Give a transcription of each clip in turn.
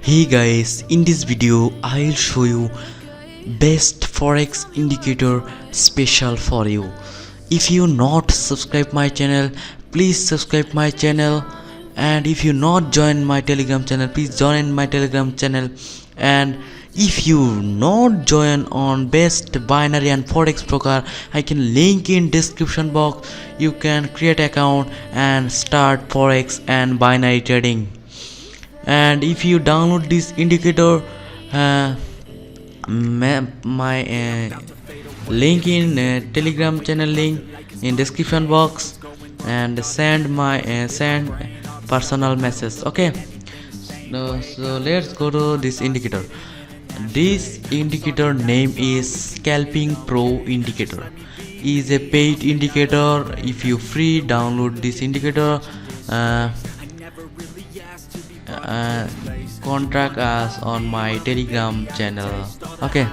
Hey guys, in this video I'll show you best forex indicator special for you. If you not subscribe my channel, please subscribe my channel, and if you not join my telegram channel, please join my telegram channel. And if you not join on best binary and forex broker, I can link in description box. You can create account and start forex and binary trading. And if you download this indicator, my link in telegram channel link in description box, and send personal message. Okay, so let's go to this indicator. This indicator name is scalping pro indicator. Is a paid indicator. If you free download this indicator, contact us on my telegram channel. Okay,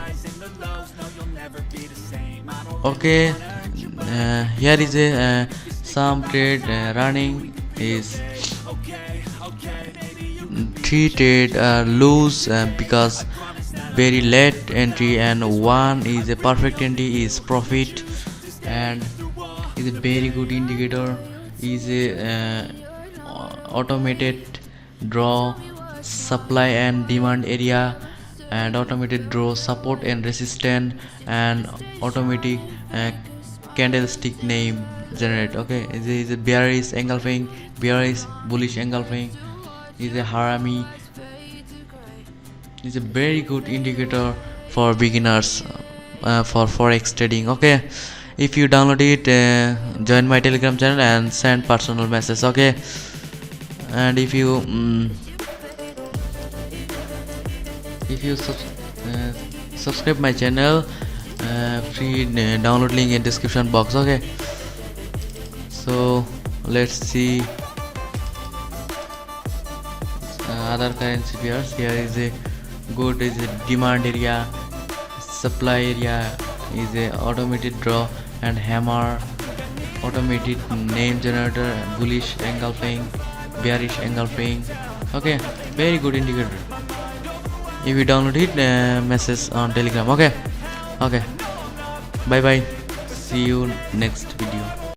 here is a some trade running is 3 trade lose because very late entry, and 1 is a perfect entry is profit, and is a very good indicator. Is a automated draw supply and demand area, and automated draw support and resistance, and automatic candlestick name generate. Okay, is a bearish engulfing, bearish bullish engulfing, is a harami. Is a very good indicator for beginners for forex trading. Okay, if you download it, join my telegram channel and send personal message. Okay, and if you subscribe my channel, free download link in description box. Okay, so let's see other currency pairs. Here is a good, is a demand area, supply area, is a automated draw and hammer, automated name generator, bullish engulfing, bearish engulfing. Okay, very good indicator. If you download it, message on telegram. Okay, bye bye, see you next video.